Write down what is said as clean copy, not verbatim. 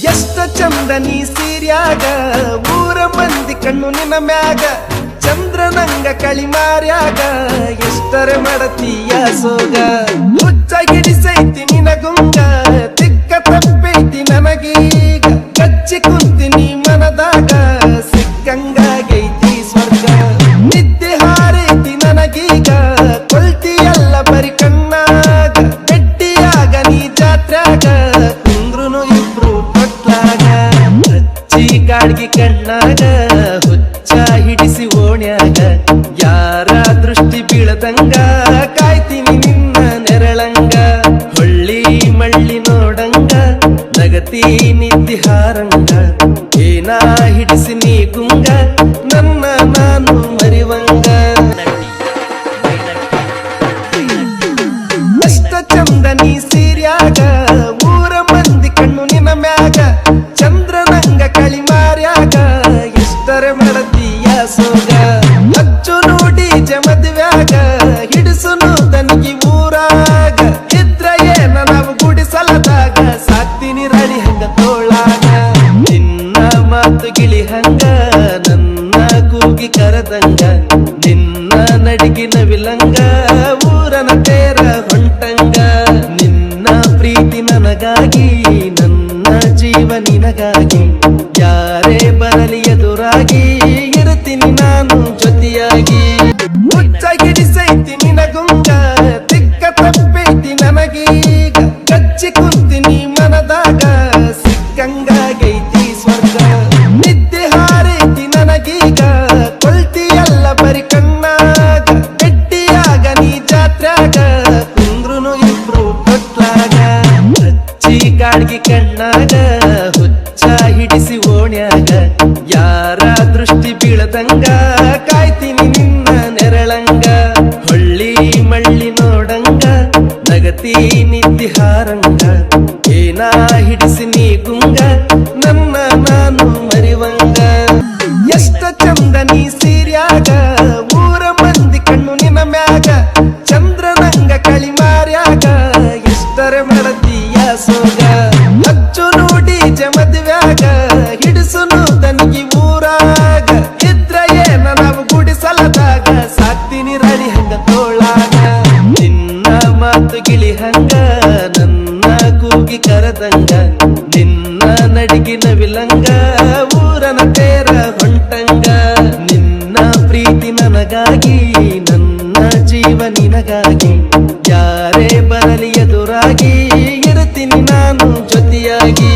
ಎಷ್ಟ ಚಂದ ನೀ ಸೀರ್ಯಾಗ ಊರ ಮಂದಿ ಕಣ್ಣು ನಿನ್ನ ಮ್ಯಾಗ ಚಂದ್ರನಂಗ ಕಳಿಮಾರ್ಯಾಗ ಎಷ್ಟರೆ ಮಾಡತೀಯ ಸೋಗ ಹುಚ್ಚ ಗಿಡಿಸೈತಿ ನಿನಗುಂಗ ತಿಕ್ಕ ತಪ್ಪೈತಿ ನನಗೀಗ ಕಚ್ಚಿ ಕುಂತಿನಿ ಮನದಾಗ ಸಿಕ್ಕಂಗಾಗೈತಿ ಸ್ವರ್ಗ ನಿದ್ದೆ ಹಾರೈತಿ ನನಗೀಗ ಕೊಲ್ತಿಯಲ್ಲ ಬರಿ ಕಣ್ಣಾಗ ಗಟ್ಟಿಯಾಗ ನೀ ಜಾತ್ರ್ಯಾಗ ಕುಂದ್ರುನು ಇಬ್ರು ತೊಟ್ಲಾಗ ಹಚ್ಚಿ ಕಾಡ್ಗಿ ಕಣ್ಣಾಗ ಹುಚ್ಚ ಹಿಡಿಸಿ ಓಣ್ಯಾಗ ಯಾರ ದೃಷ್ಟಿ ಬೀಳದಂಗ ಕಾಯ್ತೀನಿ ನಿನ್ನ ನೆರಳಂಗ ಹೊಳ್ಳಿ ಮಳ್ಳಿ ನೋಡಂಗ ನಗತಿ ನಿದ್ದಿ ಹಾರಂಗ ಏನಾ ಹಿಡಿಸಿ ನೀ ಗುಂಗ ನನ್ನ ನಾನು ಮರಿವಂಗ ಅಷ್ಟ ಚಂದ ನೀ ಸೀರ್ಯಾಗ ಊರ ಮಂದಿ ಕಣ್ಣು ನಿನ್ನ ಮ್ಯಾಗ ಚಂದ್ರನಂಗ ಕಳಿಮಾರ್ಯಾಗ ಎಷ್ಟರೆ ಮಾಡತೀಯ ಸೋಗ ಅಚ್ಚು ನೋಡಿ ಮದುವ್ಯಾಗ ಹಿಡಿಸುನು ತನಗಿ ಊರಾಗ ಇದ್ರ ಏನ ನಾವು ಗುಡಿಸಲದಾಗ ಸಾಕ್ತೀನಿ ರಾಣಿ ಹಂಗ ತೋಳಾಗ ನಿನ್ನ ಮಾತು ಗಿಳಿ ಹಂಗ ನನ್ನ ಕೂಗಿ ಕರದಂಗ ನಿನ್ನ ನಡಿಗಿನ ವಿಲಂಗ ಊರನ ತೇರ ಹೊಂಟಂಗ ನಿನ್ನ ಪ್ರೀತಿ ನನಗಾಗಿ ನನ್ನ ಜೀವ ನಿನಗಾಗಿ ಯಾರೇ ಬರಲಿ ಎದುರಾಗಿ ಇರುತ್ತೀನಿ ನಾನು ಜೊತೆಯಾಗಿ ಹುಚ್ಚ ಗಿಡಿಸೈತಿ ನಿನಗುಂಗ ತಿಕ್ಕ ತಪ್ಪೈತಿ ನನಗೀಗ ಕಚ್ಚಿ ಕುಂತಿನಿ ಮನದಾಗ ಸಿಕ್ಕಂಗಾಗೈತಿ ಸ್ವರ್ಗ ನಿದ್ದೆ ಹಾರೈತಿ ನನಗೀಗ ಕೊಲ್ತಿಯಲ್ಲ ಬರಿ ಕಣ್ಣಾಗ ಗಟ್ಟಿಯಾಗ ನೀ ಜಾತ್ರ್ಯಾಗ ಕುಂದ್ರುನು ಇಬ್ರು ತೊಟ್ಲಾಗ ಹಚ್ಚಿ ಕಾಡ್ಗಿ ಕಣ್ಣಾಗ ಹುಚ್ಚ ಹಿಡಿಸಿ ಓಣ್ಯಾಗ ಯಾರ ದೃಷ್ಟಿ ಬೀಳದಂಗ ಕಾಯ್ತೀನಿ ನಿನ್ನ ನೆರಳಂಗ ಹೊಳ್ಳಿ ಮಳ್ಳಿ ನೋಡಂಗ ನಗತಿ ನಿದ್ದಿ ಹಾರಂಗ ಏನಾ ಹಿಡಿಸಿ ನೀ ಗುಂಗ ನನ್ನ ನಾನು ಮರಿವಂಗ ಎಷ್ಟ ಚಂದ ನೀ ಸೀರ್ಯಾಗ ಊರ ಮಂದಿ ಕಣ್ಣು ನಿನ್ನ ಮ್ಯಾಗ ಚಂದ್ರನಂಗ ಕಳಿಮಾರ್ಯಾಗ ಎಷ್ಟರೆ ಮಾಡತೀಯ ಸೋಗ ಅಚ್ಚು ನೋಡಿ ಮದುವ್ಯಾಗ ಹಿಡಿಸುನು ತನಗಿ ಊರಾಗ ಇದ್ರ ಏನ ನಾವು ಗುಡಿಸಲದಾಗ ಸಾಕ್ತೀನಿ ರಾಣಿ ಹಂಗ ತೋಳಾಗ ನಿನ್ನ ಮಾತು ಗಿಳಿ ಹಂಗ ನನ್ನ ಕೂಗಿ ಕರದಂಗ ನಿನ್ನ ನಡಿಗಿನ ವಿಲಂಗ ಊರನ ತೇರ ಹೊಂಟಂಗ ನಿನ್ನ ಪ್ರೀತಿ ನನಗಾಗಿ ನನ್ನ ಜೀವ ನಿನಗಾಗಿ ಯಾರೇ ಬರಲಿ ಎದುರಾಗಿ ಇರುತ್ತೀನಿ ನಾನು ಜೊತೆಯಾಗಿ